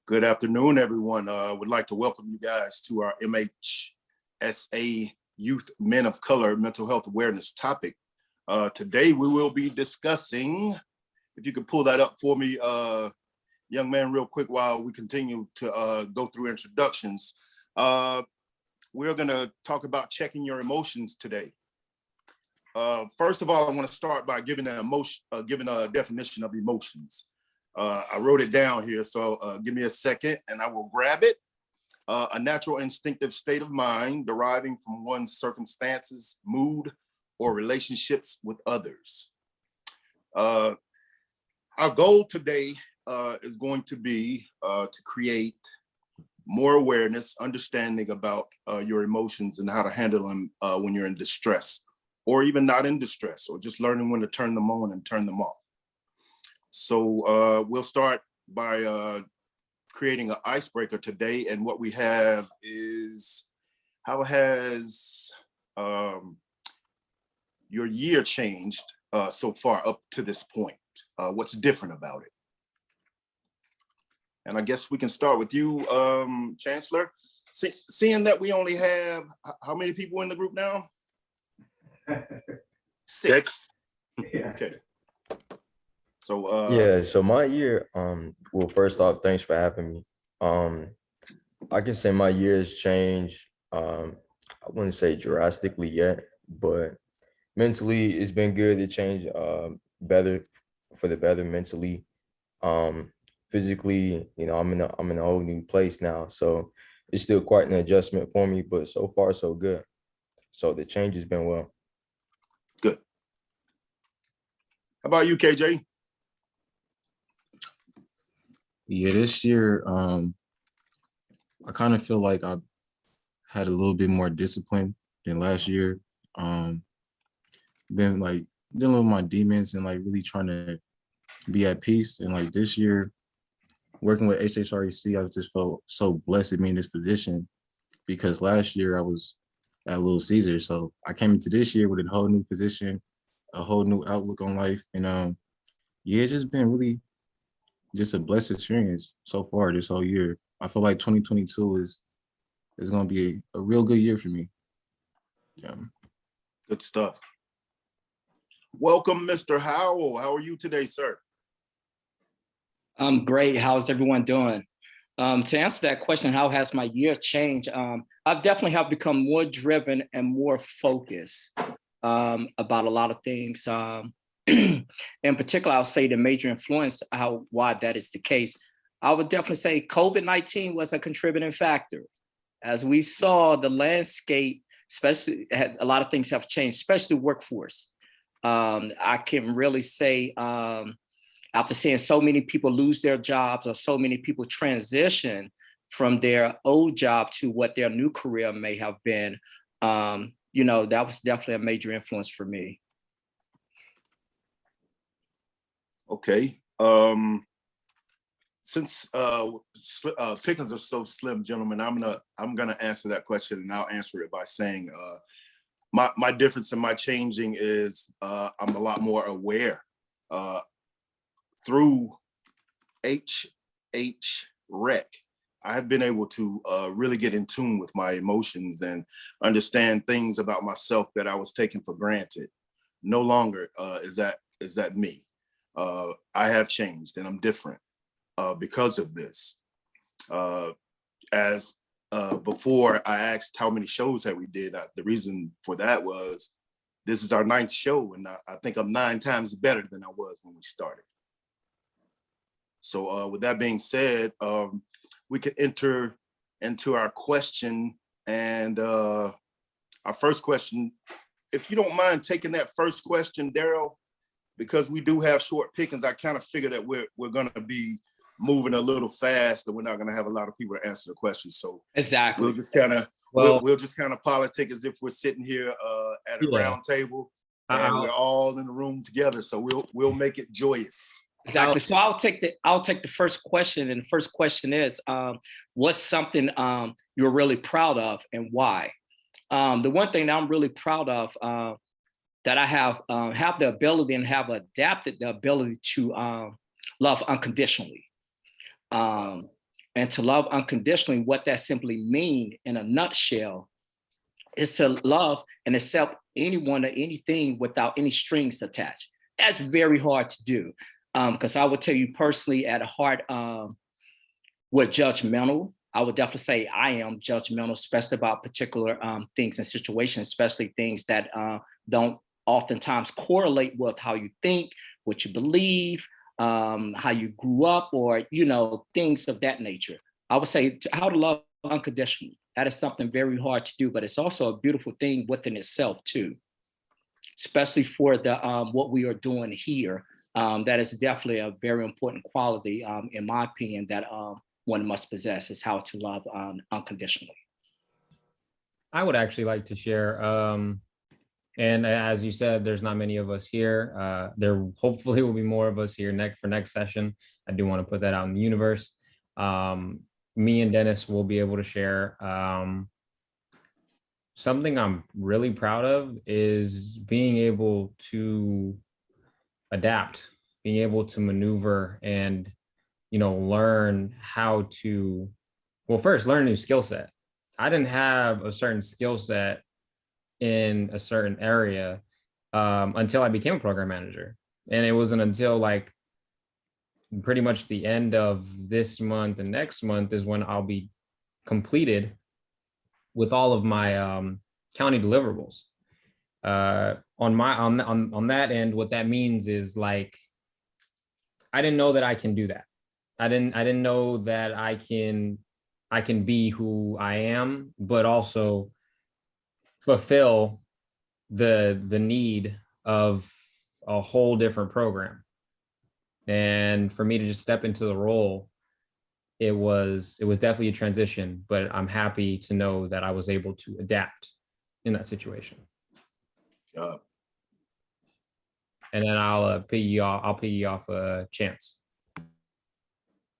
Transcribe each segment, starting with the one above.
Good afternoon, everyone. Would like to welcome you guys to our MHSA Youth Men of Color Mental Health Awareness topic. Today, we will be discussing, if you could pull that up for me, young man, real quick, while we continue to go through introductions. We're gonna talk about checking your emotions today. First of all, I wanna start by giving a definition of emotions. I wrote it down here, so give me a second and I will grab it. A natural instinctive state of mind deriving from one's circumstances, mood, or relationships with others. Our goal today is going to be to create more awareness, understanding about your emotions and how to handle them when you're in distress, or even not in distress, or just learning when to turn them on and turn them off. So we'll start by creating an icebreaker today. And what we have is, how has your year changed so far up to this point? What's different about it? And I guess we can start with you, Chancellor. Seeing that we only have, how many people in the group now? Six. Yeah. Okay. So So my year, well, first off, thanks for having me. I can say my year has changed. I wouldn't say drastically yet, but mentally it's been good to change better, for the better mentally. Physically, I'm in a whole new place now, so it's still quite an adjustment for me, but so far so good. So the change has been well. good. How about you, KJ? Yeah, this year, I kind of feel like I had a little bit more discipline than last year. Been like dealing with my demons and like really trying to be at peace. And like this year, working with HHREC, I just felt so blessed to be in this position, because last year I was at Little Caesar. So I came into this year with a whole new position, a whole new outlook on life. And yeah, it's just been really just a blessed experience so far this whole year. I feel like 2022 is going to be a real good year for me. Yeah. Good stuff. Welcome, Mr. Howell. How are you today, sir? I'm great. How's everyone doing? To answer that question, how has my year changed? I've definitely have become more driven and more focused about a lot of things. In particular, I'll say the major influence why that is the case. I would definitely say COVID-19 was a contributing factor. As we saw the landscape, especially a lot of things have changed, especially workforce. I can really say after seeing so many people lose their jobs or so many people transition from their old job to what their new career may have been, that was definitely a major influence for me. Okay. Since pickings are so slim, gentlemen, I'm gonna answer that question, and I'll answer it by saying my difference and my changing is I'm a lot more aware through HHREC. I have been able to really get in tune with my emotions and understand things about myself that I was taking for granted. No longer is that me. I have changed and I'm different because of this. As before I asked how many shows have we did, the reason for that was this is our 9th show, and I think I'm 9 times better than I was when we started. So with that being said, we could enter into our question, and our first question, if you don't mind taking that first question, Daryl, because we do have short pickings. I kind of figure that we're going to be moving a little fast, and we're not going to have a lot of people to answer the questions. So exactly, we'll just kind of we'll just kind of politic as if we're sitting here at a round table, and we're all in the room together. So we'll make it joyous. Exactly. So I'll take the first question, and the first question is, what's something you're really proud of and why? The one thing that I'm really proud of that I have the ability and have adapted the ability to love unconditionally. And to love unconditionally, what that simply means in a nutshell is to love and accept anyone or anything without any strings attached. That's very hard to do. Because I would tell you personally at heart, we're judgmental. I would definitely say I am judgmental, especially about particular things and situations, especially things that don't oftentimes correlate with how you think, what you believe, how you grew up, or, you know, things of that nature. I would say how to love unconditionally. That is something very hard to do, but it's also a beautiful thing within itself too, especially for the what we are doing here. That is definitely a very important quality, in my opinion, that one must possess, is how to love unconditionally. I would actually like to share, and as you said, there's not many of us here. There hopefully will be more of us here for next session. I do want to put that out in the universe. Me and Dennis will be able to share. Something I'm really proud of is being able to adapt, being able to maneuver and, you know, learn how to, well, first learn a new skill set. I didn't have a certain skill set in a certain area until I became a program manager. And it wasn't until like pretty much the end of this month and next month is when I'll be completed with all of my county deliverables. On that end, what that means is like, I didn't know that I can do that. I didn't know that I can be who I am, but also fulfill the need of a whole different program. And for me to just step into the role, it was definitely a transition, but I'm happy to know that I was able to adapt in that situation. And then I'll piggy off a Chance.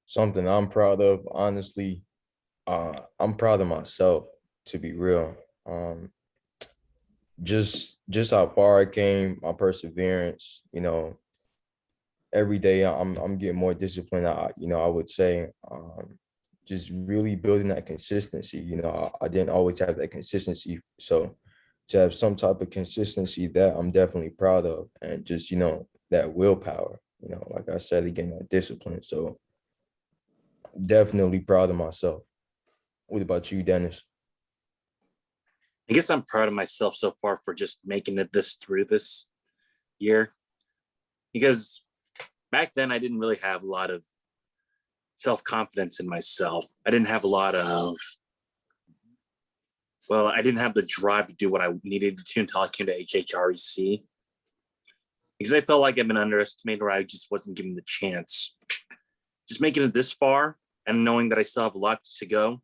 Something I'm proud of, honestly, I'm proud of myself, to be real. Just how far I came, my perseverance, you know, every day I'm getting more disciplined. I would say, just really building that consistency. You know, I didn't always have that consistency. So to have some type of consistency, that I'm definitely proud of, and just, you know, that willpower, you know, like I said, again, that discipline. So definitely proud of myself. What about you, Dennis? I guess I'm proud of myself so far for just making it through this year, because back then I didn't really have a lot of self-confidence in myself. I didn't have a lot of, well, I didn't have the drive to do what I needed to until I came to HHREC, because I felt like I've been underestimated, or I just wasn't given the chance. Just making it this far and knowing that I still have a lot to go,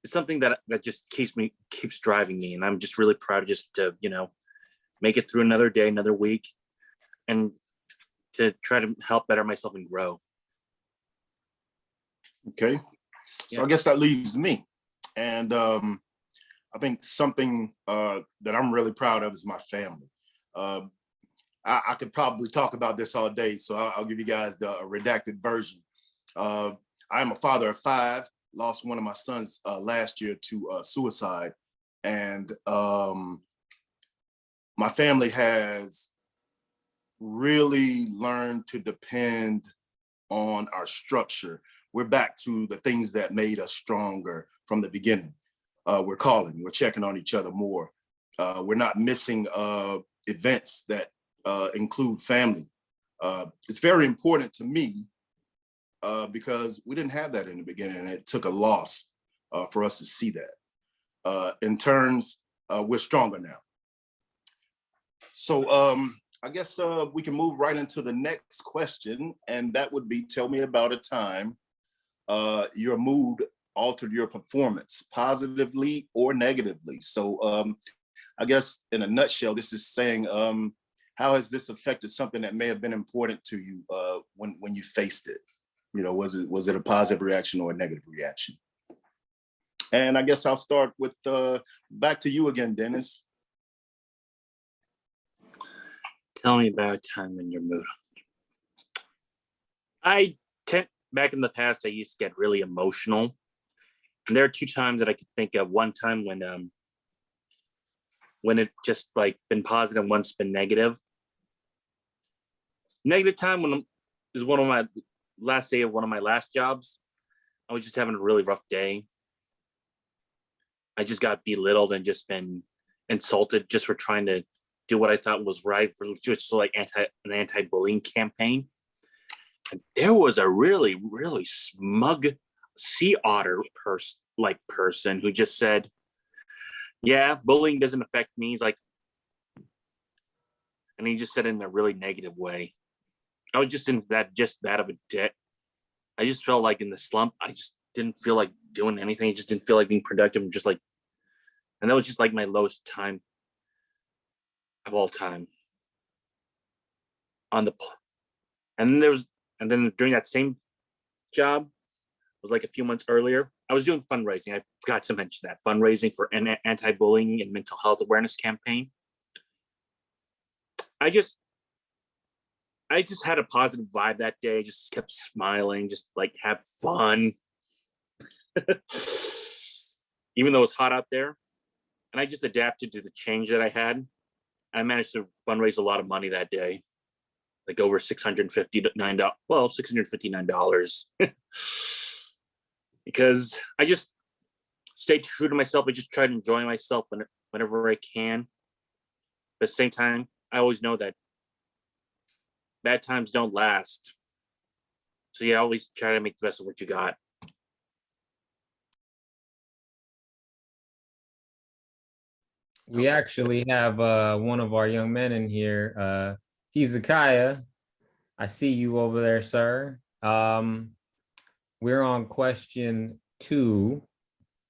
it's something that just keeps driving me. And I'm just really proud just to, you know, make it through another day, another week, and to try to help better myself and grow. Okay, so Yeah. I guess that leaves me. And I think something that I'm really proud of is my family. I could probably talk about this all day, so I'll give you guys the redacted version. I am a father of 5, lost one of my sons last year to suicide. And my family has really learned to depend on our structure. We're back to the things that made us stronger from the beginning. We're calling, we're checking on each other more. We're not missing events that include family. It's very important to me because we didn't have that in the beginning, and it took a loss for us to see that. In terms, we're stronger now. So I guess we can move right into the next question, and that would be, tell me about a time your mood altered your performance positively or negatively. So I guess in a nutshell, this is saying, how has this affected something that may have been important to you when you faced it? You know, was it a positive reaction or a negative reaction? And I guess I'll start with back to you again, Dennis. Tell me about a time in your mood. back in the past, I used to get really emotional. And there are two times that I could think of. One time when it just like been positive, once been negative. Negative time when is one of my last day of one of my last jobs. I was just having a really rough day. I just got belittled and just been insulted just for trying to do what I thought was right for just like an anti-bullying campaign. And there was a really, really smug sea otter person who just said, yeah, bullying doesn't affect me. He's like, and he just said it in a really negative way. I was just in that bad of a debt. I just felt like in the slump. I just didn't feel like doing anything. I just didn't feel like being productive. And that was just like my lowest time of all time. And then during that same job, it was like a few months earlier, I was doing fundraising. I forgot to mention that fundraising for an anti-bullying and mental health awareness campaign. I just had a positive vibe that day. Just kept smiling, just like have fun. Even though it's hot out there. And I just adapted to the change that I had. I managed to fundraise a lot of money that day. Like over $659. Well, $659. Because I just stayed true to myself. I just try to enjoy myself whenever I can. But at the same time, I always know that bad times don't last. So yeah, always try to make the best of what you got. We actually have one of our young men in here. Hezekiah, I see you over there, sir. We're on question 2,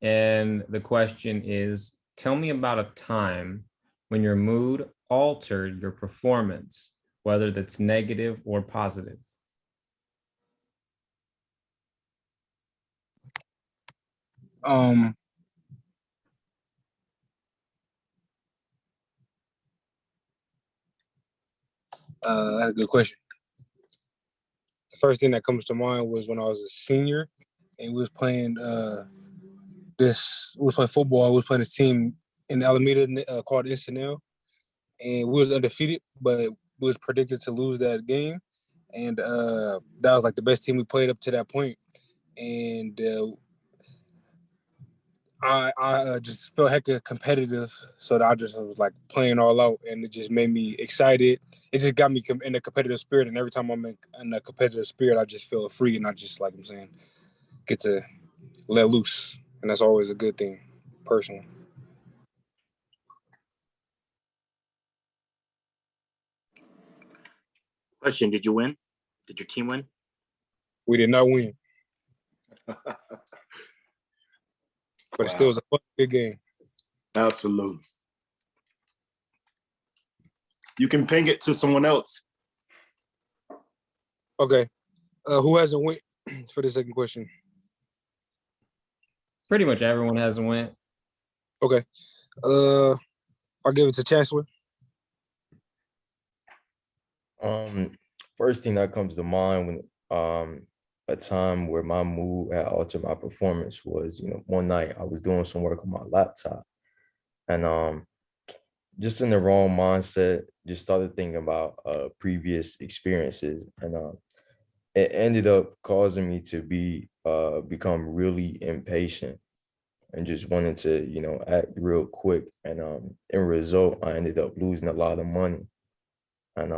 and the question is, tell me about a time when your mood altered your performance, whether that's negative or positive. That's a good question. The first thing that comes to mind was when I was a senior and we was playing football. We was playing this team in Alameda called Encinal, and we was undefeated, but we was predicted to lose that game. And that was like the best team we played up to that point. And I just felt hecka competitive, so that I just was like playing all out, and it just made me excited. It just got me in a competitive spirit, and every time I'm in a competitive spirit, I just feel free, and I just, like I'm saying, get to let loose, and that's always a good thing, personally. Question, did you win? Did your team win? We did not win. But it still was a fun, good game. Absolutely. You can ping it to someone else. Okay. Who hasn't went for the second question? Pretty much everyone hasn't went. Okay. I'll give it to Chancellor. First thing that comes to mind when a time where my mood had altered my performance was, one night I was doing some work on my laptop, and just in the wrong mindset, just started thinking about previous experiences, and it ended up causing me to become really impatient and just wanted to act real quick, and in result I ended up losing a lot of money, and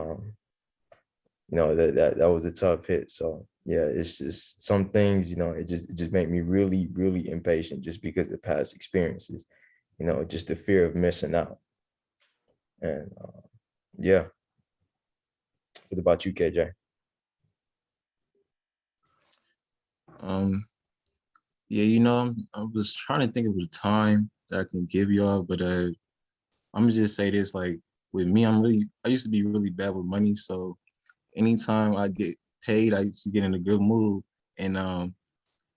that was a tough hit. So yeah, it's just some things, it just made me really, really impatient just because of past experiences, just the fear of missing out. And yeah. What about you, KJ? Yeah, I was trying to think of a time that I can give y'all, but I'm gonna just say this, like with me, I used to be really bad with money. So anytime I get paid, I used to get in a good mood. And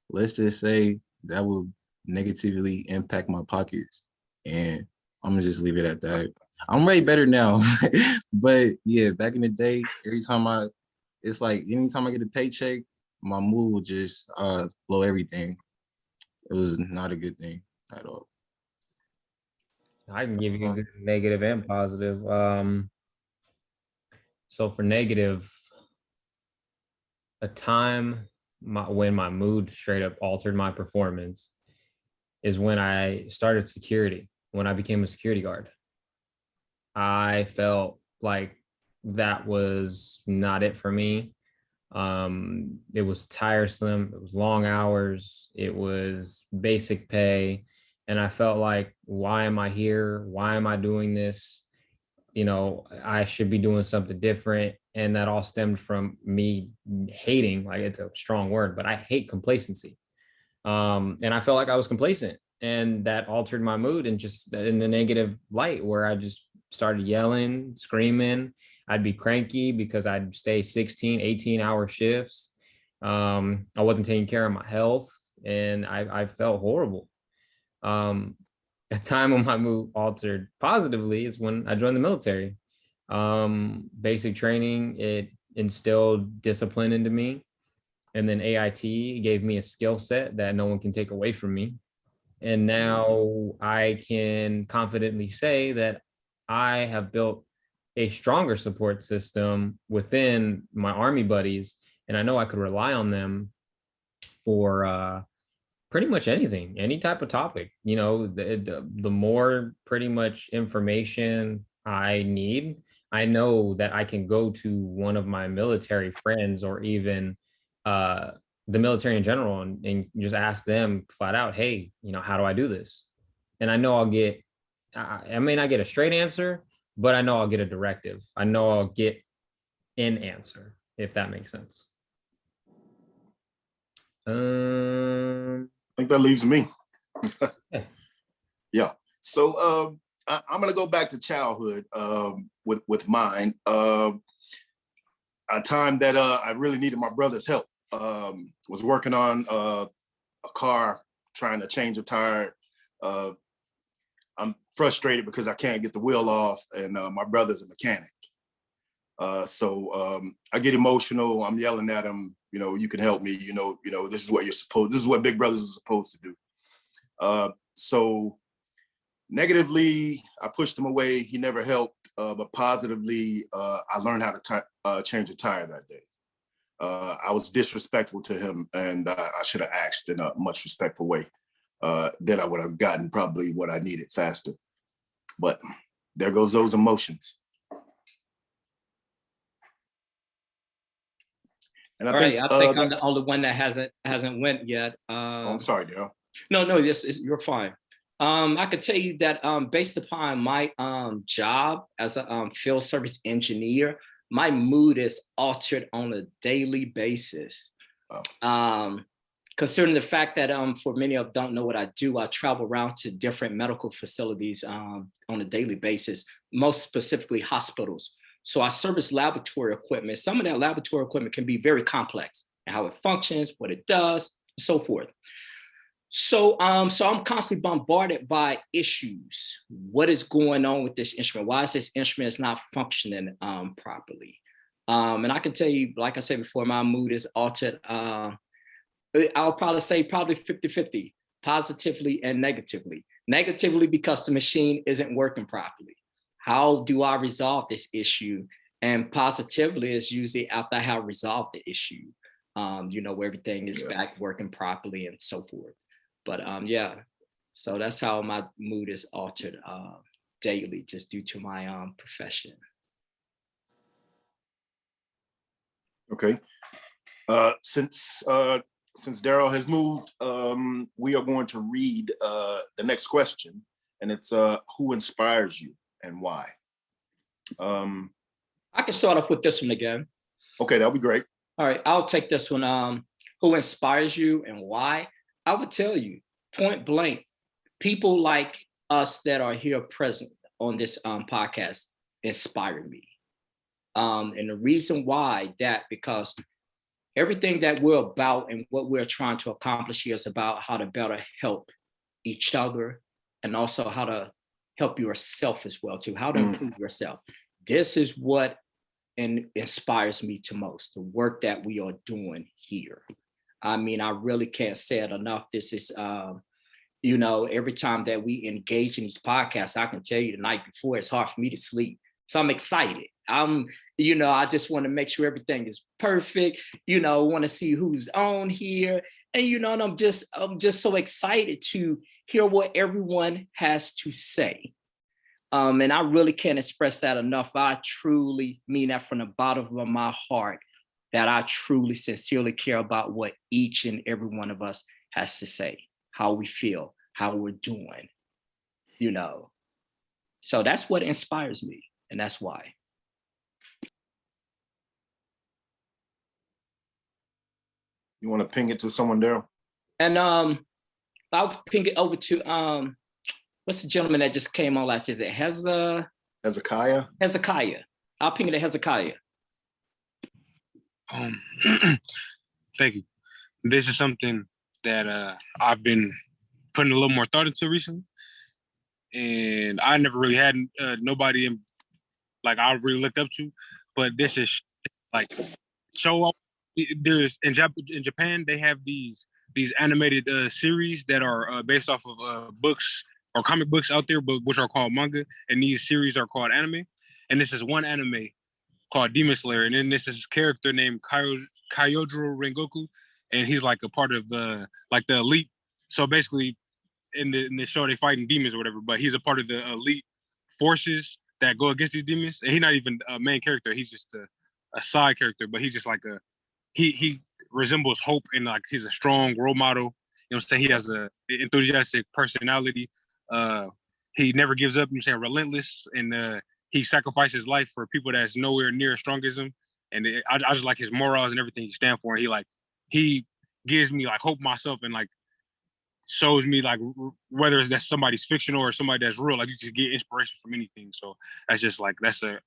let's just say that would negatively impact my pockets. And I'm gonna just leave it at that. I'm way better now. But yeah, back in the day, anytime I get a paycheck, my mood would just blow everything. It was not a good thing at all. I can give you negative and positive. So for negative, a time when my mood straight up altered my performance is when I started security, when I became a security guard. I felt like that was not it for me. It was tiresome. It was long hours. It was basic pay. And I felt like, why am I here? Why am I doing this? You know, I should be doing something different. And that all stemmed from me hating, like it's a strong word, but I hate complacency. And I felt like I was complacent, and that altered my mood and just in a negative light where I just started yelling, screaming. I'd be cranky because I'd stay 16, 18-hour shifts. I wasn't taking care of my health, and I felt horrible. A time when my mood altered positively is when I joined the military. Basic training, it instilled discipline into me. And then AIT gave me a skill set that no one can take away from me. And now I can confidently say that I have built a stronger support system within my Army buddies. And I know I could rely on them for pretty much anything, any type of topic. You know, the more pretty much information I need, I know that I can go to one of my military friends or even the military in general and just ask them flat out, hey, you know, how do I do this? And I know I'll get, I may not get a straight answer, but I know I'll get a directive. I know I'll get an answer, if that makes sense. I think that leaves me. Yeah. So I'm gonna go back to childhood with mine. A time that I really needed my brother's help. Was working on a car, trying to change a tire. I'm frustrated because I can't get the wheel off, and my brother's a mechanic. So I get emotional. I'm yelling at him. You know, you can help me. You know, this is what you're supposed. This is what big brothers are supposed to do. So negatively, I pushed him away. He never helped. But positively, I learned how to change a tire that day. I was disrespectful to him, and I should have asked in a much respectful way. Then I would have gotten probably what I needed faster. But there goes those emotions. And I think I'm the only one that hasn't went yet. I'm sorry, Daryl. No, you're fine. I could tell you that based upon my job as a field service engineer, my mood is altered on a daily basis. Oh. Considering the fact that for many of don't know what I do, I travel around to different medical facilities on a daily basis, most specifically hospitals. So I service laboratory equipment. Some of that laboratory equipment can be very complex and how it functions, what it does, and so forth. So I'm constantly bombarded by issues. What is going on with this instrument? Why is this instrument not functioning properly? And I can tell you, like I said before, my mood is altered. I'll probably say 50-50, positively and negatively. Negatively because the machine isn't working properly. How do I resolve this issue? And positively is usually after I have resolved the issue, you know, where everything is back working properly and so forth. But yeah, so that's how my mood is altered daily, just due to my profession. Okay. Since Daryl has moved, we are going to read the next question, and it's who inspires you and why? I can start off with this one again. Okay, that'll be great. All right, I'll take this one. Who inspires you and why? I would tell you, point blank, people like us that are here present on this podcast inspire me. And the reason why because everything that we're about and what we're trying to accomplish here is about how to better help each other and also how to help yourself as well too, how to improve yourself. This is what and inspires me to most, the work that we are doing here. I mean, I really can't say it enough. This is, you know, every time that we engage in these podcasts, I can tell you the night before, it's hard for me to sleep. So I'm excited. You know, I just want to make sure everything is perfect, you know, want to see who's on here. And, you know, and I'm just so excited to hear what everyone has to say. And I really can't express that enough. I truly mean that from the bottom of my heart, that I truly, sincerely care about what each and every one of us has to say, how we feel, how we're doing, you know. So that's what inspires me, and that's why. You want to ping it to someone, Daryl? And I'll ping it over to what's the gentleman that just came on last? Is it Hezekiah? Hezekiah? I'll ping it to Hezekiah. Thank you. This is something that I've been putting a little more thought into recently, and I never really had nobody in, like, I really looked up to, but this is like show up. There's in Japan they have these animated series that are based off of books or comic books out there, but which are called manga, and these series are called anime. And this is one anime called Demon Slayer, and then this is this character named Kyojuro Rengoku, and he's like a part of like the elite. So basically, in the show they fighting demons or whatever, but he's a part of the elite forces that go against these demons. And he's not even a main character; he's just a side character. But he's just like he resembles Hope, and like he's a strong role model. You know what I'm saying? He has a enthusiastic personality. He never gives up. You know what I'm saying? Relentless, and he sacrifices life for people that's nowhere near as strong as him. And I just like his morals and everything he stands for. And he gives me like hope myself, and like shows me like whether that's somebody's fictional or somebody that's real, like you can get inspiration from anything. So that's just like that's a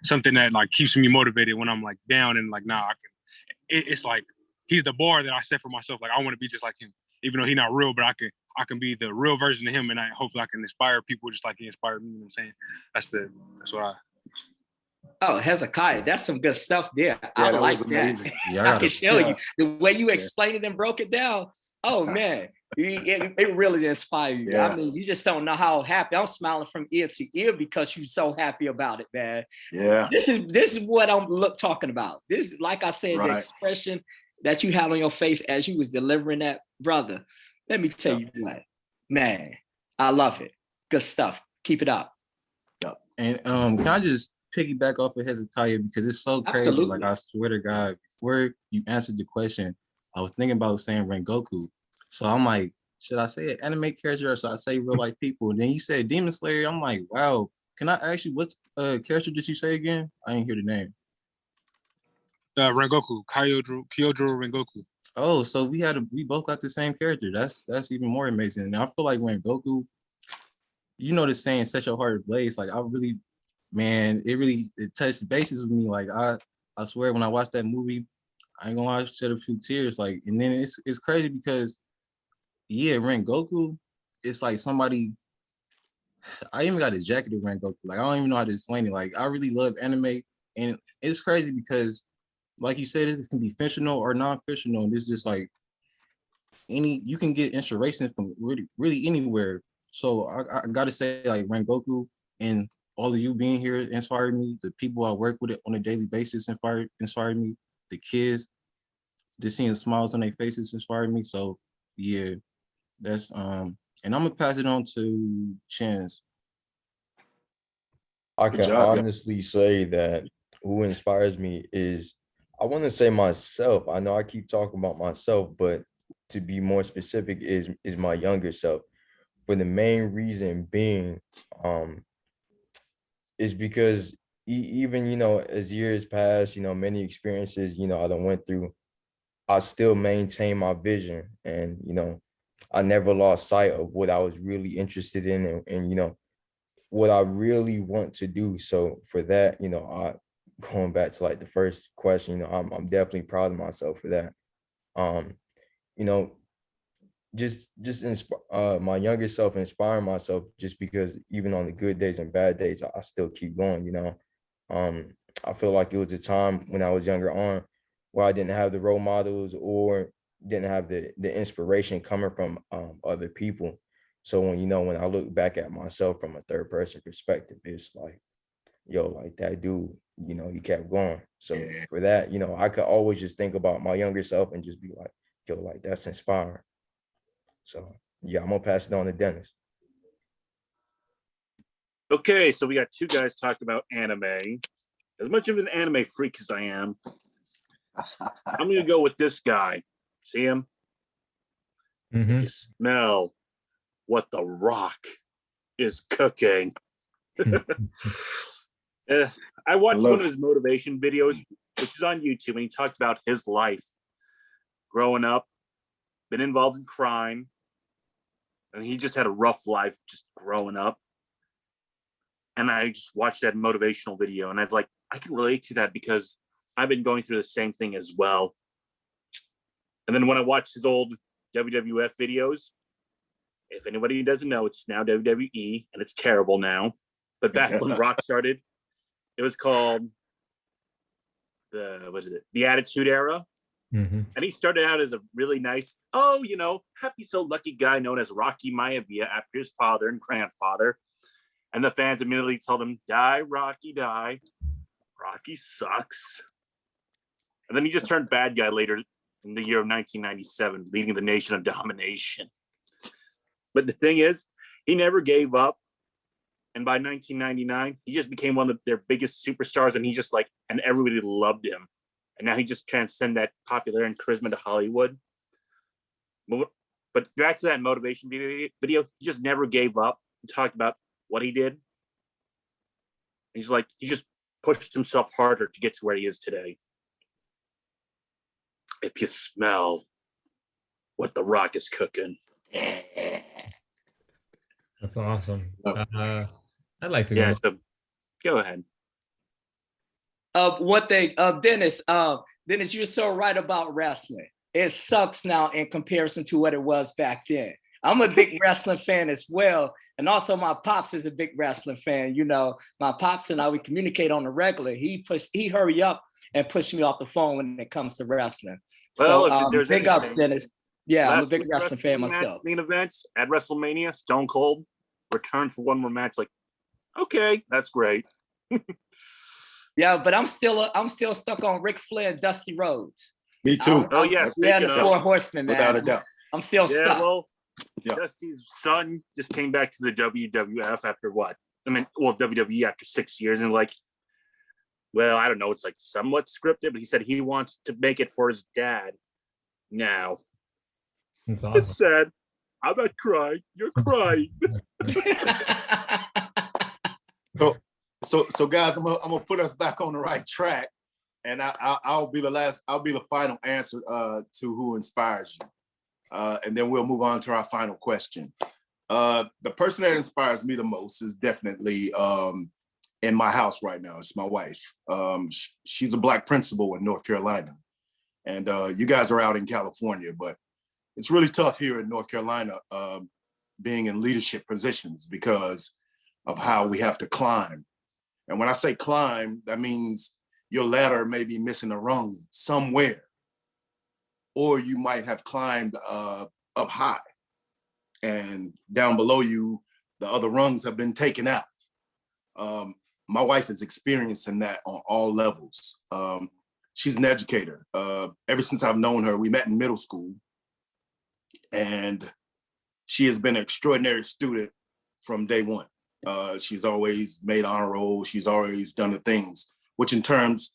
something that like keeps me motivated when I'm like down and like, nah, I can. It's like he's the bar that I set for myself. Like I want to be just like him, even though he's not real, but I can be the real version of him, and hopefully I can inspire people just like he inspired me. You know what I'm saying? That's what I. Oh, Hezekiah, that's some good stuff there. Yeah, I that like was amazing. that. Yeah, I can tell yeah. you the way you explained it and broke it down. Oh man, it really inspired you. Yeah. I mean, you just don't know how happy I'm smiling from ear to ear because you're so happy about it, man. Yeah. This is what I'm talking about. This, like I said, the Right. expression that you had on your face as you was delivering that, brother. Let me tell you what, man, I love it. Good stuff. Keep it up. And can I just piggyback off of Hezekiah, because it's so crazy. Absolutely. Like I swear to God, before you answered the question, I was thinking about saying Rengoku. So I'm like, should I say an anime character or should I say real life people? And then you said Demon Slayer. I'm like, wow. Can I ask you what character did you say again? I didn't hear the name. Rengoku, Kyojuro Rengoku. Oh, so we both got the same character. That's even more amazing. And I feel like Rengoku, you know the saying, set your heart ablaze. Like I really, man, it touched bases with me. Like I swear when I watched that movie, I ain't gonna lie, I shed a few tears. Like, and then it's crazy because yeah, Rengoku, it's like somebody. I even got a jacket of Rengoku. Like I don't even know how to explain it. Like I really love anime, and it's crazy because, like you said, it can be fictional or non-fictional, and it's just like you can get inspiration from really anywhere. So I gotta say, like Rengoku and all of you being here inspired me. The people I work with on a daily basis inspired me. The kids, just seeing smiles on their faces inspired me. So yeah, that's and I'm gonna pass it on to Chance. I Good can job, yeah. honestly say that who inspires me is, I want to say myself. I know I keep talking about myself, but to be more specific is my younger self. For the main reason being, is because even, as years pass, many experiences, I done went through, I still maintain my vision, and, I never lost sight of what I was really interested in, and what I really want to do. So for that, going back to like the first question, I'm definitely proud of myself for that. You know, just my younger self, inspiring myself, just because even on the good days and bad days, I still keep going. I feel like it was a time when I was younger on where I didn't have the role models or didn't have the inspiration coming from other people. So when, you know, when I look back at myself from a third person perspective, it's like, yo, like that dude, you know, he kept going. So Yeah. for that, you know, I could always just think about my younger self and just be like, yo, like that's inspiring. So yeah, I'm gonna pass it on to Dennis. Okay, so we got two guys talking about anime. As much of an anime freak as I am, I'm gonna go with this guy. See him? If Mhm. you smell what the Rock is cooking. I watched one of his motivation videos, which is on YouTube, and he talked about his life growing up, been involved in crime, and he just had a rough life just growing up. And I just watched that motivational video, and I was like, I can relate to that because I've been going through the same thing as well. And then when I watched his old WWF videos, if anybody doesn't know, it's now WWE, and it's terrible now. But back when Rock started, it was called the Attitude Era. Mhm. And he started out as a really nice, happy-so-lucky guy known as Rocky Maivia after his father and grandfather. And the fans immediately told him, die, Rocky, die. Rocky sucks. And then he just turned bad guy later in the year of 1997, leading the Nation of Domination. But the thing is, he never gave up. And by 1999, he just became one of their biggest superstars, and everybody loved him. And now he just transcended that popularity and charisma to Hollywood. But back to that motivation video, he just never gave up. He talked about what he did. He just pushed himself harder to get to where he is today. If you smell what the Rock is cooking. That's awesome. I'd like to Yeah, go. so go ahead. One thing, Dennis, you're so right about wrestling. It sucks now in comparison to what it was back then. I'm a big wrestling fan as well. And also my pops is a big wrestling fan. You know, my pops and I, we communicate on the regular. He hurry up and push me off the phone when it comes to wrestling. Well, So if there's big ups, anything, Dennis. Yeah, I'm a last big week's wrestling fan myself. main events at WrestleMania, Stone Cold returned for one more match. Like, okay, that's great. Yeah, but I'm still stuck on Ric Flair and Dusty Rhodes. Me too. Oh, yeah, Yeah, the speaking of- Four Horsemen, man. Without a doubt. I'm still Yeah, stuck. well, Yeah. Dusty's son just came back to the WWF after what? WWE after 6 years, and I don't know, it's like somewhat scripted, but he said he wants to make it for his dad now. That's It's awesome. sad. I'm not crying. You're crying. So guys, I'm gonna put us back on the right track, and I'll be the final answer to who inspires you, and then we'll move on to our final question. The person that inspires me the most is definitely in my house right now. It's my wife. She's a Black principal in North Carolina, and you guys are out in California, but it's really tough here in North Carolina being in leadership positions because of how we have to climb. And when I say climb, that means your ladder may be missing a rung somewhere, or you might have climbed up high and down below you, the other rungs have been taken out. My wife is experiencing that on all levels. She's an educator. Ever since I've known her, we met in middle school, and she has been an extraordinary student from day one. She's always made honor roll. She's always done the things, which in terms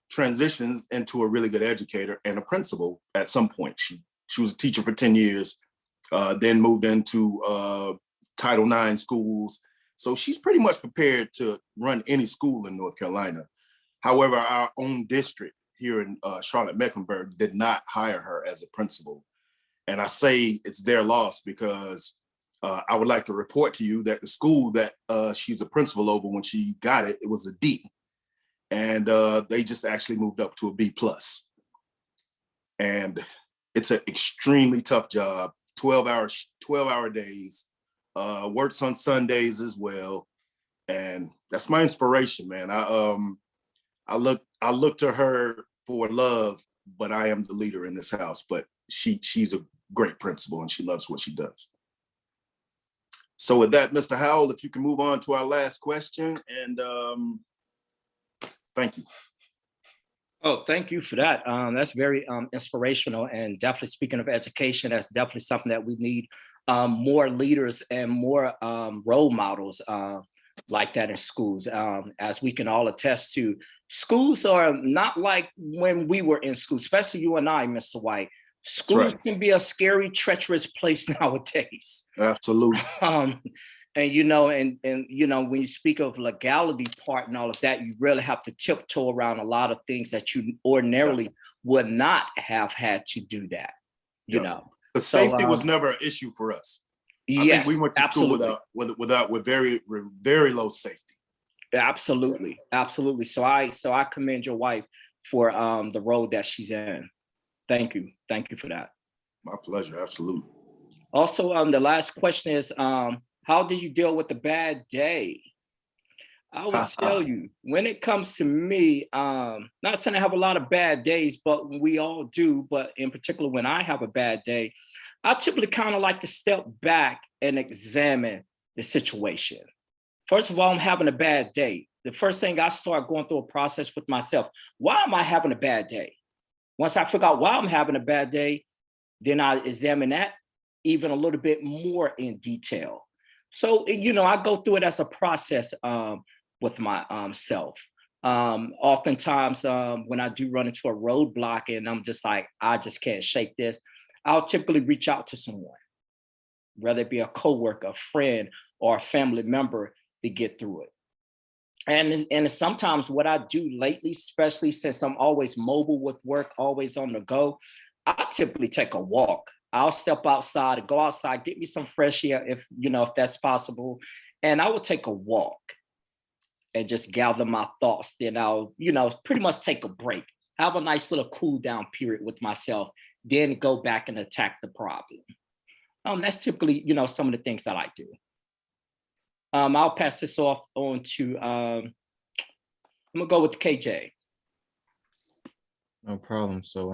transitions into a really good educator and a principal at some point. She was a teacher for 10 years, then moved into Title IX schools. So she's pretty much prepared to run any school in North Carolina. However, our own district here in Charlotte-Mecklenburg did not hire her as a principal. And I say it's their loss because I would like to report to you that the school that she's a principal over, when she got it, it was a D. And they just actually moved up to a B+. And it's an extremely tough job, 12-hour days, works on Sundays as well. And that's my inspiration, man. I look to her for love, but I am the leader in this house. But she's a great principal and she loves what she does. So with that, Mr. Howell, if you can move on to our last question, and thank you. Oh, thank you for that. That's very inspirational, and definitely speaking of education, that's definitely something that we need more leaders and more role models like that in schools. As we can all attest to, schools are not like when we were in school, especially you and I, Mr. White. Schools can be a scary, treacherous place nowadays. Absolutely. And you know, and you know, when you speak of legality part and all of that, you really have to tiptoe around a lot of things that you ordinarily would not have had to do that. You know, but safety was never an issue for us. Yes, I think we went to school with very low safety. Absolutely, absolutely. So I commend your wife for the road that she's in. Thank you for that. My pleasure, absolutely. Also, the last question is, how did you deal with the bad day? I will tell you, when it comes to me, not saying I have a lot of bad days, but we all do. But in particular, when I have a bad day, I typically kind of like to step back and examine the situation. First of all, I'm having a bad day. The first thing I start going through a process with myself. Why am I having a bad day? Once I figure out why I'm having a bad day, then I examine that even a little bit more in detail. So, you know, I go through it as a process with my self. Oftentimes, when I do run into a roadblock and I'm just like, I just can't shake this, I'll typically reach out to someone, whether it be a coworker, a friend, or a family member to get through it. And sometimes what I do lately, especially since I'm always mobile with work, always on the go, I typically take a walk. I'll step outside and go outside, get me some fresh air if that's possible. And I will take a walk and just gather my thoughts. Then I'll, pretty much take a break, have a nice little cool down period with myself, then go back and attack the problem. That's typically, some of the things that I do. I'll pass this off on to, I'm gonna go with KJ. No problem. So,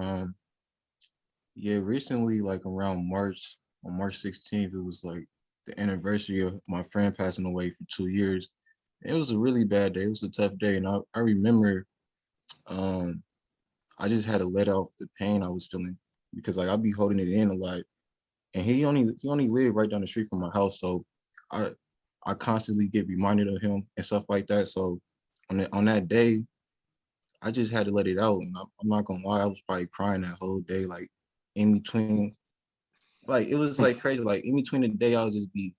yeah, recently, like around March, on March 16th, it was like the anniversary of my friend passing away for 2 years. It was a really bad day. It was a tough day. And I remember I just had to let off the pain I was feeling because like I'd be holding it in a lot. And he only lived right down the street from my house. So I constantly get reminded of him and stuff like that. So on that day, I just had to let it out. And I'm not gonna lie, I was probably crying that whole day, like in between, like it was like crazy. Like in between the day, I'll just be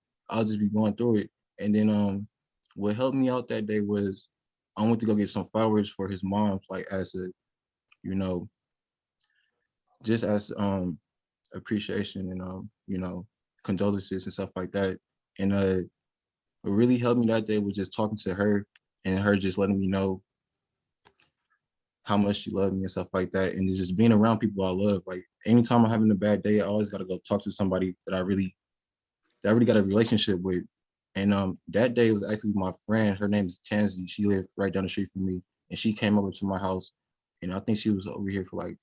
going through it. And then what helped me out that day was I went to go get some flowers for his mom, like as a, just as appreciation and condolences and stuff like that. And what really helped me that day was just talking to her and her just letting me know how much she loved me and stuff like that. And just being around people I love. Like anytime I'm having a bad day, I always gotta go talk to somebody that I really got a relationship with. And that day was actually my friend. Her name is Tansy. She lived right down the street from me. And she came over to my house. And I think she was over here for like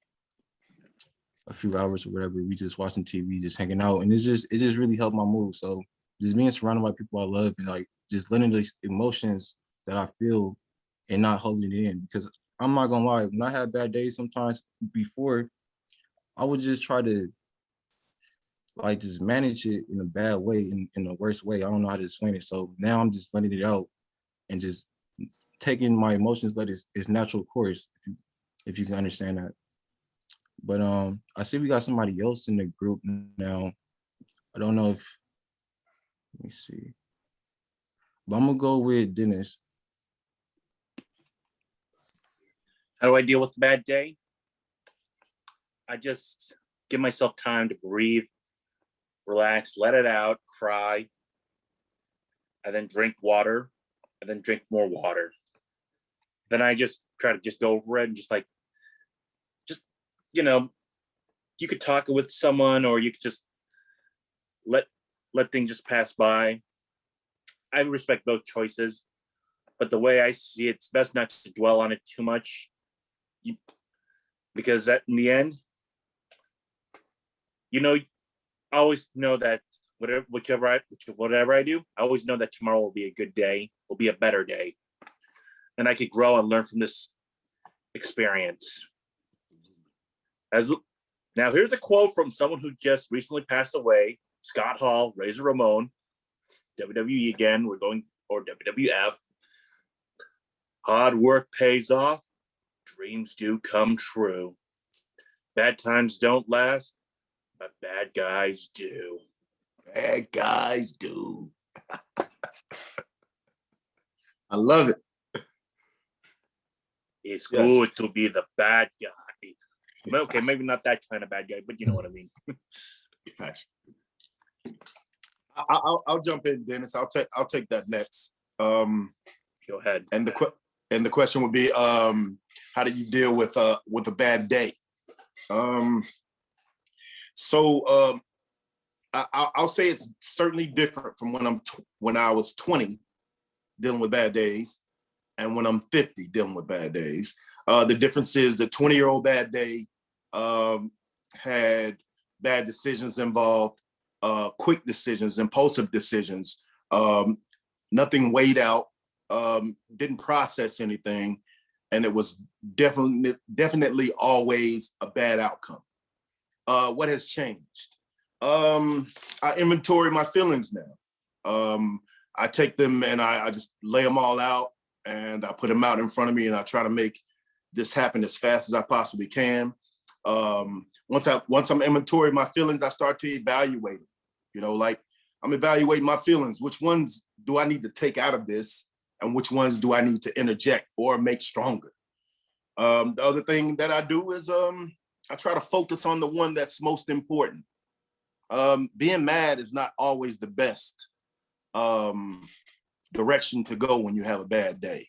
a few hours or whatever. We just watching TV, just hanging out. And it just really helped my mood. So just being surrounded by people I love and like just letting these emotions that I feel and not holding it in. Because I'm not gonna lie, when I had bad days sometimes before, I would just try to like just manage it in a bad way, in the worst way. I don't know how to explain it. So now I'm just letting it out and just taking my emotions, let its natural course, if you can understand that. But I see we got somebody else in the group now. I don't know if, let me see. But I'm gonna go with Dennis. How do I deal with the bad day? I just give myself time to breathe, relax, let it out, cry, and then drink water, and then drink more water. Then I just try to just go over it and just you could talk with someone or you could just let things just pass by. I respect both choices, but the way I see it, it's best not to dwell on it too much. Because in the end, I always know that whatever I do, I always know that tomorrow will be a good day, will be a better day, and I could grow and learn from this experience. Now, here's a quote from someone who just recently passed away, Scott Hall, Razor Ramon, WWE again, or WWF. Hard work pays off, dreams do come true. Bad times don't last, but bad guys do. Bad guys do. I love it. It's Yes. good to be the bad guy. Okay, maybe not that kind of bad guy, but you know what I mean. I'll jump in, Dennis. I'll take that next. Go ahead. And the question would be, how do you deal with a bad day? I'll say it's certainly different from when I was 20 dealing with bad days, and when I'm 50 dealing with bad days. The difference is the 20-year-old bad day had bad decisions involved, quick decisions, impulsive decisions, nothing weighed out, didn't process anything, and it was definitely always a bad outcome. What has changed? I inventory my feelings now. I take them and I just lay them all out, and I put them out in front of me, and I try to make this happen as fast as I possibly can. Once I'm inventorying my feelings, I start to evaluate them. Like I'm evaluating my feelings. Which ones do I need to take out of this, and which ones do I need to interject or make stronger? The other thing that I do is I try to focus on the one that's most important. Being mad is not always the best direction to go when you have a bad day,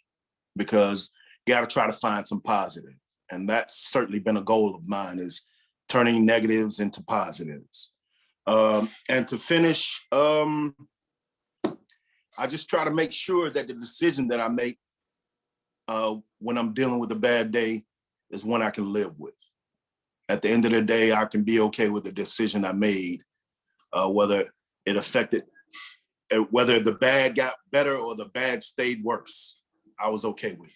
because you got to try to find some positive. And that's certainly been a goal of mine, is turning negatives into positives. And to finish, I just try to make sure that the decision that I make when I'm dealing with a bad day is one I can live with. At the end of the day, I can be okay with the decision I made, whether it affected, whether the bad got better or the bad stayed worse. I was okay with it.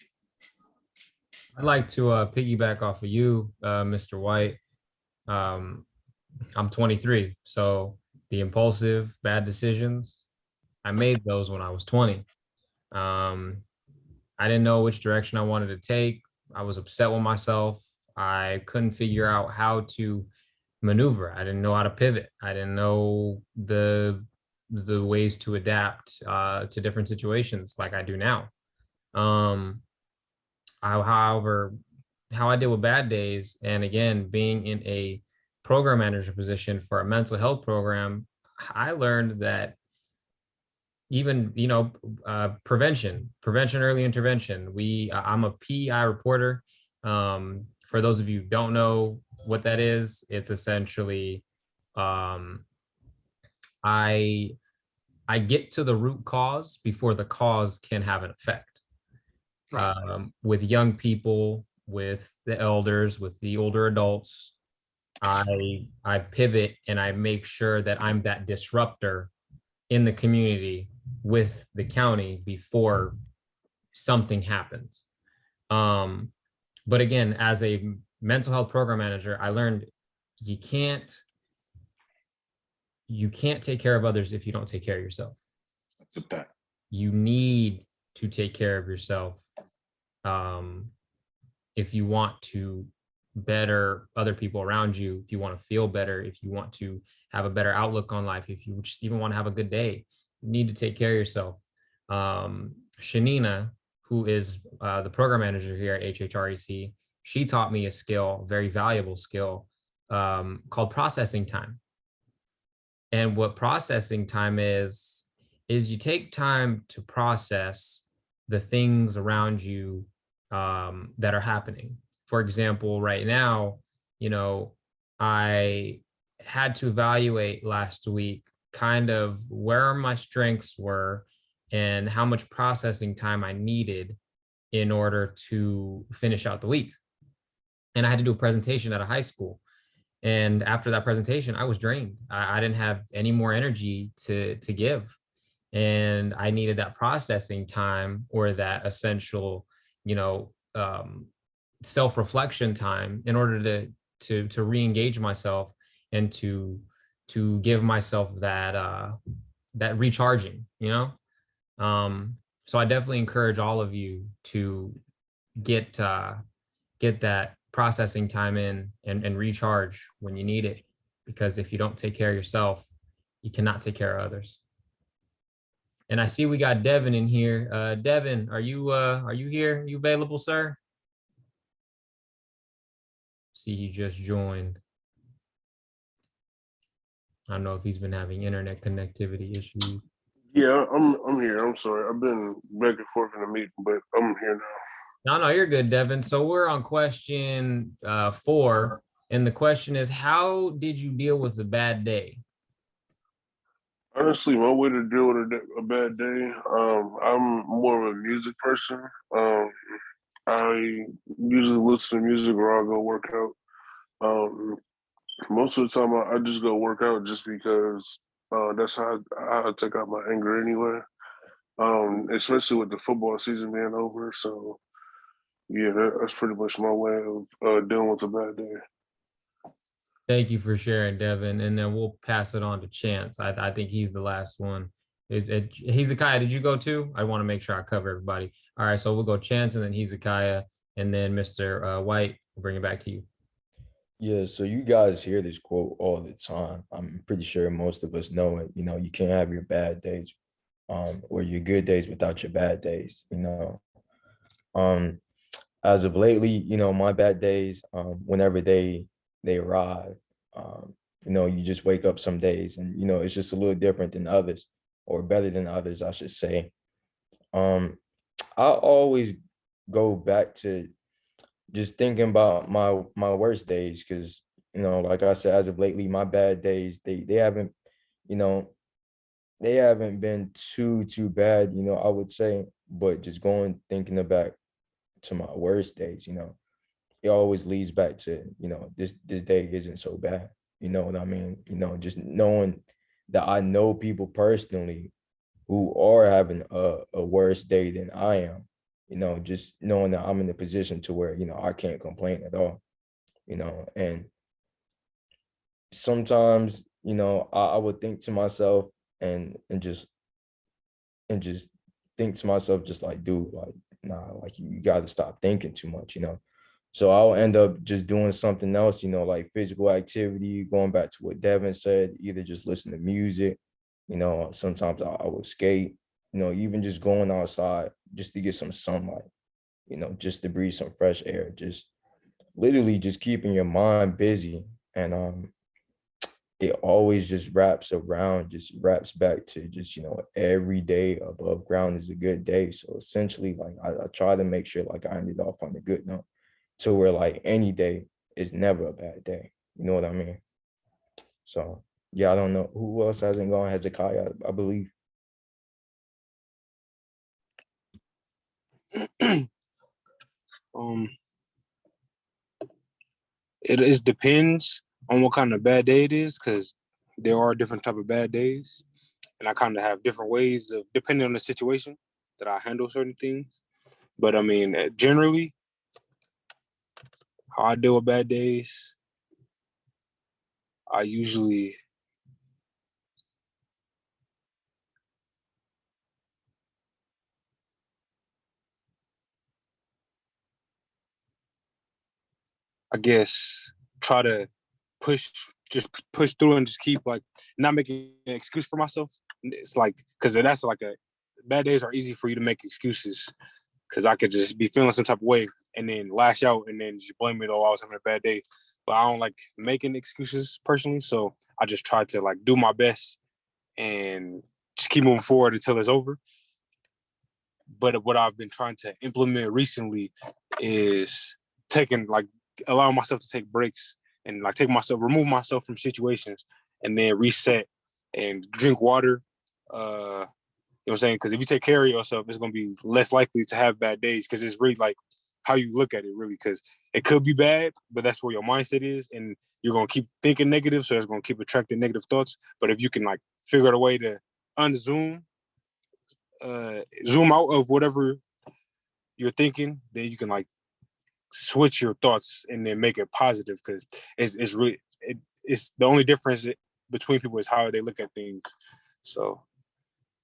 I'd like to piggyback off of you, Mr. White. I'm 23, so the impulsive bad decisions, I made those when I was 20. I didn't know which direction I wanted to take. I was upset with myself. I couldn't figure out how to maneuver. I didn't know how to pivot. I didn't know the ways to adapt to different situations like I do now. However, how I deal with bad days, and again, being in a program manager position for a mental health program, I learned that even, prevention, early intervention. I'm a PI reporter. For those of you who don't know what that is, it's essentially, I get to the root cause before the cause can have an effect. With young people, with the elders, with the older adults, I pivot and I make sure that I'm that disruptor in the community with the county before something happens. But again, as a mental health program manager, I learned you can't take care of others if you don't take care of yourself. That's a fact. You need to take care of yourself if you want to better other people around you, if you want to feel better, if you want to have a better outlook on life, if you just even want to have a good day, you need to take care of yourself. Shanina, who is the program manager here at HHREC, she taught me a skill, very valuable skill, called processing time. And what processing time is you take time to process the things around you that are happening. For example, right now, I had to evaluate last week kind of where my strengths were and how much processing time I needed in order to finish out the week. And I had to do a presentation at a high school. And after that presentation, I was drained. I didn't have any more energy to give. And I needed that processing time, or that essential, self-reflection time, in order to re-engage myself and to give myself that recharging, so I definitely encourage all of you to get that processing time in, and recharge when you need it, because if you don't take care of yourself, you cannot take care of others. And I see we got Devin in here. Devin, are you here? You available, sir? See, he just joined. I don't know if he's been having internet connectivity issues. Yeah, I'm here. I'm sorry. I've been back and forth in the meeting, but I'm here now. No, you're good, Devin. So we're on question 4. And the question is, how did you deal with a bad day? Honestly, my way to deal with a bad day, I'm more of a music person. I usually listen to music or I'll go work out. Most of the time, I just go work out just because that's how I take out my anger anyway. Especially with the football season being over. So, yeah, that's pretty much my way of dealing with a bad day. Thank you for sharing, Devin. And then we'll pass it on to Chance. I think he's the last one. Hezekiah, did you go too? I want to make sure I cover everybody. All right, so we'll go Chance, and then Hezekiah, and then Mr. White. We'll bring it back to you. Yeah, so you guys hear this quote all the time. I'm pretty sure most of us know it. You can't have your bad days, or your good days without your bad days. As of lately, my bad days, whenever they arrive, you just wake up some days, and it's just a little different than others, or better than others, I should say. I always go back to just thinking about my worst days, because like I said, as of lately, my bad days, they haven't they haven't been too bad, I would say. But just thinking back to my worst days, it always leads back to this day isn't so bad. You know what I mean? Just knowing that I know people personally who are having a worse day than I am. Just knowing that I'm in a position to where I can't complain at all. And sometimes I would think to myself and just think to myself, just like, dude, like, nah, like you got to stop thinking too much. So I'll end up just doing something else, like physical activity, going back to what Devin said, either just listen to music, sometimes I would skate, even just going outside just to get some sunlight, just to breathe some fresh air, just literally just keeping your mind busy. And it always just wraps back to just, every day above ground is a good day. So essentially, like I try to make sure like I ended off on a good note, to where like any day is never a bad day. You know what I mean? So yeah, I don't know who else hasn't gone. Hezekiah, I believe. It depends on what kind of bad day it is, because there are different type of bad days, and I kind of have different ways of, depending on the situation, that I handle certain things. But I mean, generally, how I deal with bad days, I usually try to push push through and just keep like not making an excuse for myself. It's like, because that's like bad days are easy for you to make excuses, because I could just be feeling some type of way and then lash out and then just blame it, oh, I was having a bad day. But I don't like making excuses personally, so I just try to like do my best and just keep moving forward until it's over. But what I've been trying to implement recently is allowing myself to take breaks and like remove myself from situations and then reset and drink water. what I'm saying? Because if you take care of yourself, it's gonna be less likely to have bad days. Because it's really like how you look at it, really. Because it could be bad, but that's where your mindset is, and you're gonna keep thinking negative, so it's gonna keep attracting negative thoughts. But if you can like figure out a way to unzoom, zoom out of whatever you're thinking, then you can like switch your thoughts and then make it positive. Because it's really it's the only difference between people is how they look at things. So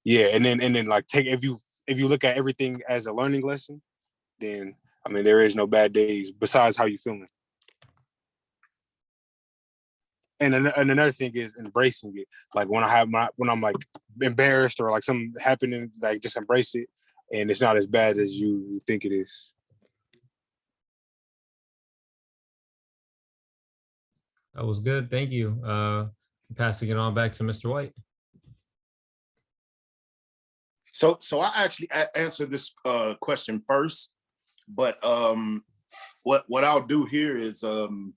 yeah, and then like if you look at everything as a learning lesson, then I mean there is no bad days besides how you feeling. And another thing is embracing it. Like when I'm like embarrassed or like something happening, like just embrace it, and it's not as bad as you think it is. That was good. Thank you. Passing it on back to Mr. White. So I actually answered this question first, but what I'll do here is I'll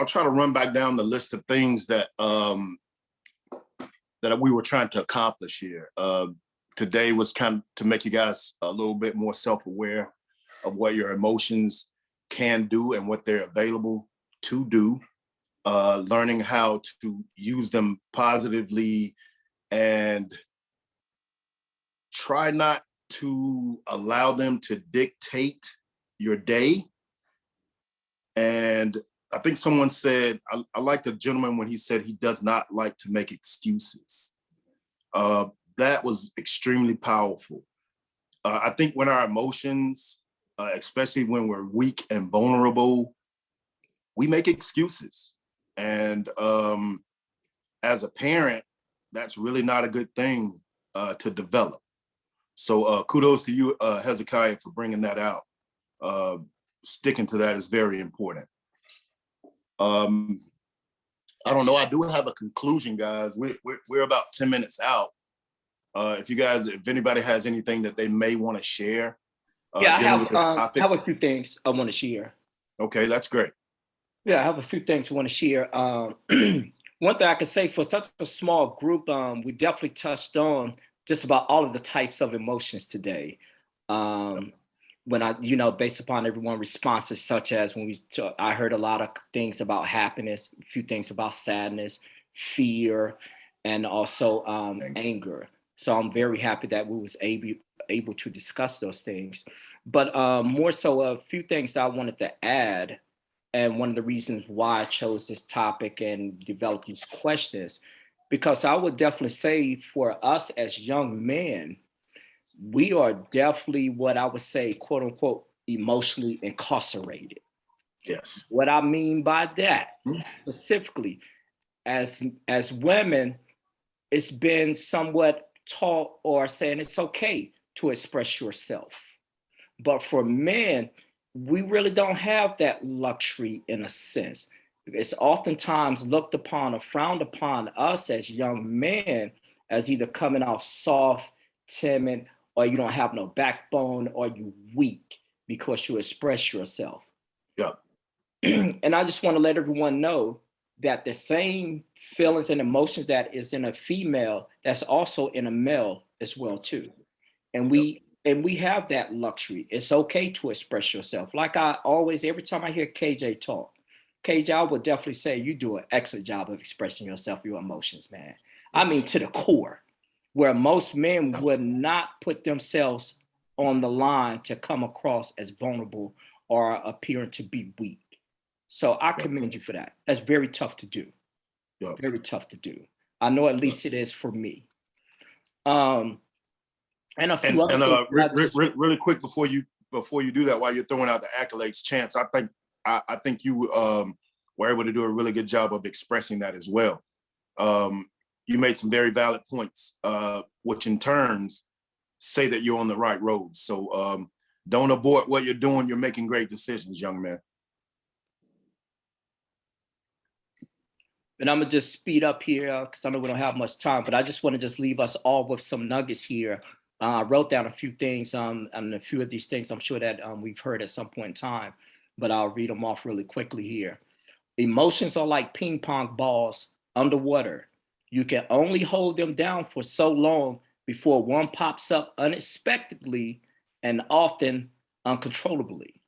try to run back down the list of things that that we were trying to accomplish here. Today was kind of to make you guys a little bit more self-aware of what your emotions can do and what they're available to do. Learning how to use them positively and try not to allow them to dictate your day. And I think someone said, I like the gentleman when he said he does not like to make excuses. That was extremely powerful. I think when our emotions, especially when we're weak and vulnerable, we make excuses. And as a parent, that's really not a good thing to develop. So kudos to you, Hezekiah, for bringing that out. Sticking to that is very important. I don't know. I do have a conclusion, guys. We're about 10 minutes out. If anybody has anything that they may want to share. Yeah, I have a few things I want to share. Okay, that's great. Yeah, I have a few things I want to share. One thing I can say for such a small group, we definitely touched on just about all of the types of emotions today. When based upon everyone's responses, such as I heard a lot of things about happiness, a few things about sadness, fear, and also anger. So I'm very happy that we was able to discuss those things. But more so, a few things I wanted to add, and one of the reasons why I chose this topic and developed these questions, because I would definitely say for us as young men, we are definitely what I would say, quote unquote, emotionally incarcerated. Yes. What I mean by that, specifically, as women, it's been somewhat taught or saying it's okay to express yourself. But for men, we really don't have that luxury in a sense. It's oftentimes looked upon or frowned upon us as young men as either coming off soft, timid, or you don't have no backbone, or you weak because you express yourself. Yeah. And I just want to let everyone know that the same feelings and emotions that is in a female, that's also in a male as well too. And we have that luxury. It's okay to express yourself. Like I always, every time I hear KJ talk, KJ, I would definitely say you do an excellent job of expressing yourself, your emotions, man. Yes. I mean, to the core, where most men would not put themselves on the line to come across as vulnerable or appearing to be weak. So I commend you for that. That's very tough to do. Yeah. Very tough to do. I know at least it is for me. And a few other things. Really quick before you do that, while you're throwing out the accolades, Chance, I think you were able to do a really good job of expressing that as well. You made some very valid points, which in turns say that you're on the right road. So don't abort what you're doing. You're making great decisions, young man. And I'm gonna just speed up here because I know we don't have much time, but I just want to just leave us all with some nuggets here. I wrote down a few things, and a few of these things I'm sure that we've heard at some point in time, but I'll read them off really quickly here. Emotions are like ping pong balls underwater. You can only hold them down for so long before one pops up unexpectedly and often uncontrollably.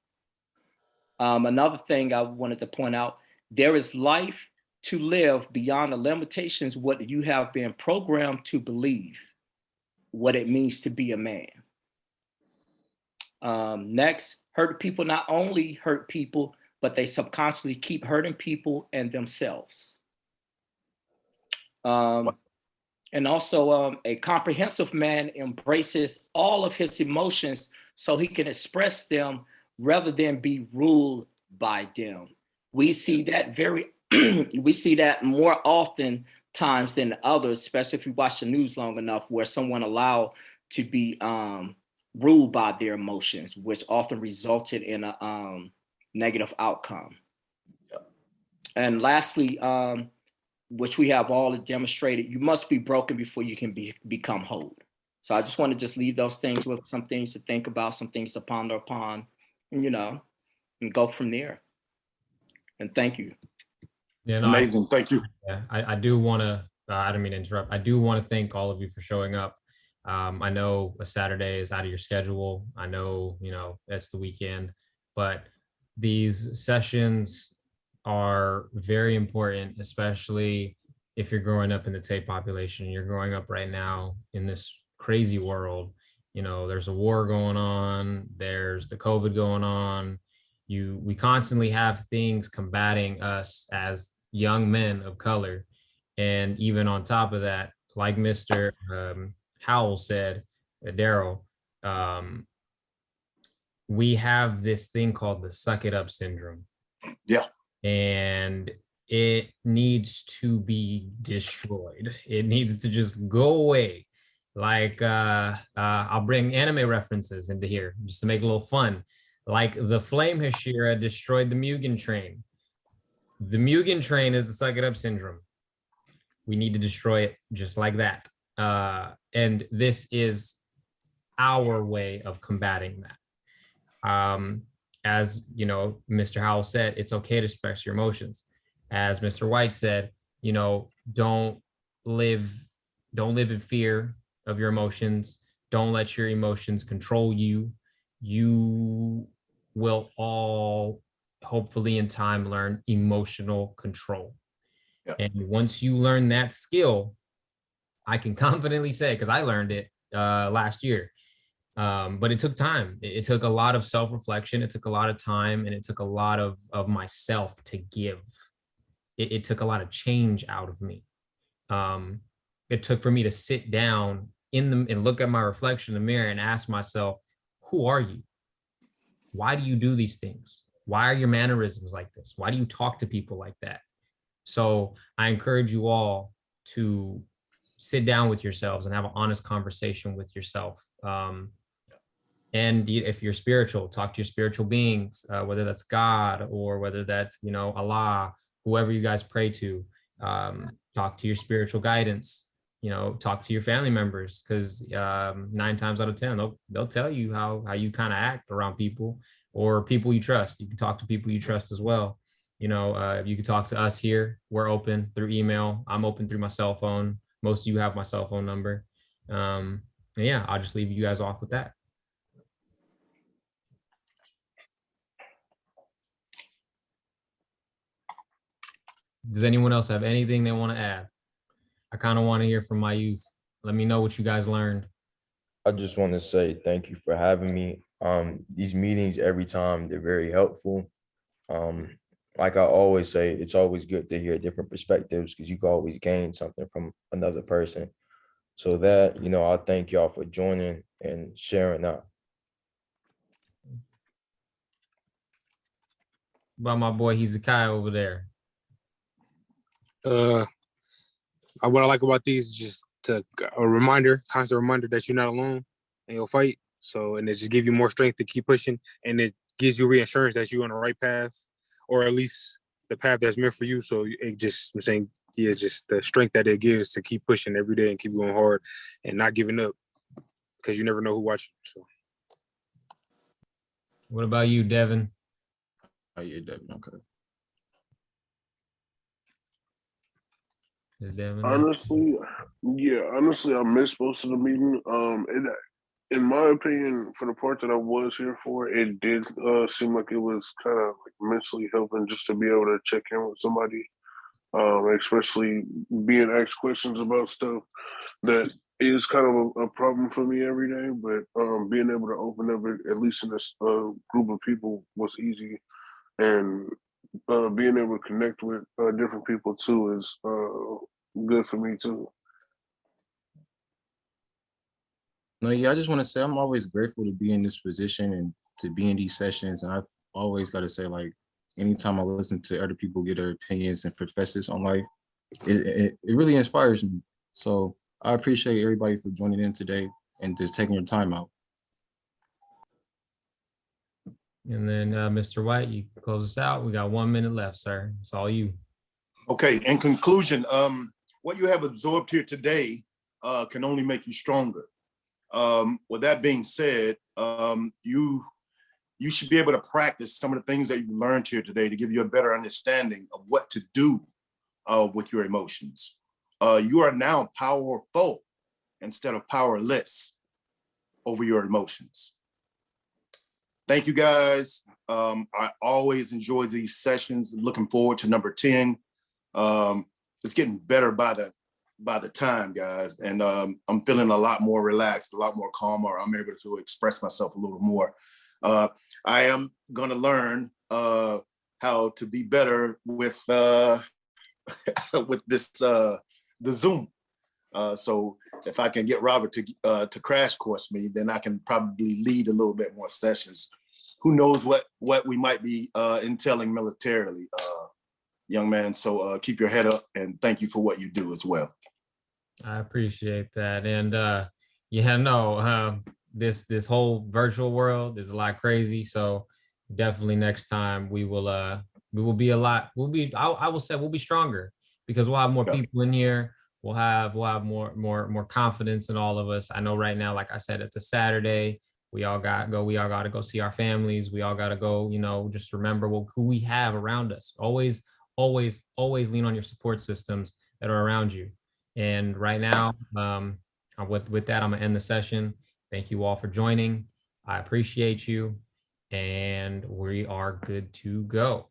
Another thing I wanted to point out, there is life to live beyond the limitations what you have been programmed to believe, what it means to be a man. Next, hurt people not only hurt people, but they subconsciously keep hurting people and themselves. And also, a comprehensive man embraces all of his emotions so he can express them rather than be ruled by them. We see that we see that more often times than others, especially if you watch the news long enough, where someone allowed to be ruled by their emotions, which often resulted in a negative outcome. And lastly, which we have all demonstrated, you must be broken before you can become whole. So I just want to just leave those things with some things to think about, some things to ponder upon, and, and go from there. And thank you. Yeah, no, Amazing. Thank you. Yeah, I do want to, I don't mean to interrupt. I do want to thank all of you for showing up. I know a Saturday is out of your schedule. I know, it's the weekend, but these sessions are very important, especially if you're growing up in the TAPE population. You're growing up right now in this crazy world. There's a war going on. There's the COVID going on. We constantly have things combating us as young men of color. And even on top of that, like Mr. Howell said, Daryl, we have this thing called the suck it up syndrome. Yeah. And it needs to be destroyed. It needs to just go away. Like, I'll bring anime references into here just to make it a little fun. Like the Flame Hashira destroyed the Mugen train. The Mugen train is the suck it up syndrome. We need to destroy it just like that. And this is our way of combating that. As Mr. Howell said, it's okay to express your emotions. As Mr. White said, don't live in fear of your emotions. Don't let your emotions control you. You will all hopefully in time learn emotional control. Yeah. And once you learn that skill, I can confidently say, because I learned it last year, but it took time. It took a lot of self-reflection. It took a lot of time, and it took a lot of myself to give. It took a lot of change out of me. It took for me to sit down and look at my reflection in the mirror and ask myself, who are you? Why do you do these things? Why are your mannerisms like this? Why do you talk to people like that? So I encourage you all to sit down with yourselves and have an honest conversation with yourself. And if you're spiritual, talk to your spiritual beings, whether that's God or whether that's, Allah, whoever you guys pray to. Talk to your spiritual guidance, talk to your family members, because 9 times out of 10, they'll tell you how you kind of act around people or people you trust. You can talk to people you trust as well. You can talk to us here. We're open through email. I'm open through my cell phone. Most of you have my cell phone number. And yeah, I'll just leave you guys off with that. Does anyone else have anything they want to add? I kind of want to hear from my youth. Let me know what you guys learned. I just want to say thank you for having me. These meetings every time, they're very helpful. Like I always say, it's always good to hear different perspectives because you can always gain something from another person. So that, I thank y'all for joining and sharing out. About my boy Hezekiah over there. What I like about these is just a constant reminder that you're not alone in your fight. So, and it just gives you more strength to keep pushing, and it gives you reassurance that you're on the right path, or at least the path that's meant for you. So it just, I'm saying, yeah, just the strength that it gives to keep pushing every day and keep going hard and not giving up, because you never know who watching. So. What about you, Devin? Oh yeah, Devin. Okay. Is Devin there? Honestly, yeah, honestly, I missed most of the meeting. In my opinion, for the part that I was here for, it did seem like it was kind of like mentally helping just to be able to check in with somebody, especially being asked questions about stuff that is kind of a problem for me every day. But being able to open up at least in this group of people was easy, and being able to connect with different people too is good for me too. No, yeah, I just want to say I'm always grateful to be in this position and to be in these sessions. And I've always got to say, like, anytime I listen to other people get their opinions and perspectives on life, it really inspires me. So I appreciate everybody for joining in today and just taking your time out. And then Mr. White, you can close us out. We got 1 minute left, sir. It's all you. Okay, in conclusion, what you have absorbed here today can only make you stronger. With that being said, you should be able to practice some of the things that you learned here today to give you a better understanding of what to do with your emotions. You are now powerful instead of powerless over your emotions. Thank you, guys. I always enjoy these sessions. Looking forward to number 10. It's getting better by the time, guys. And I'm feeling a lot more relaxed, a lot more calmer. I'm able to express myself a little more. I am gonna learn how to be better with with this the Zoom. So if I can get Robert to crash course me, then I can probably lead a little bit more sessions. Who knows what we might be entailing militarily, young man. So keep your head up, and thank you for what you do as well. I appreciate that. And yeah, no, this whole virtual world is a lot crazy. So definitely next time we will be a lot, I will say we'll be stronger because we'll have more people in here. We'll have more confidence in all of us. I know right now, like I said, it's a Saturday. We all got to go see our families. We all got to go, just remember who we have around us. Always lean on your support systems that are around you. And right now, with that, I'm gonna end the session. Thank you all for joining. I appreciate you, and we are good to go.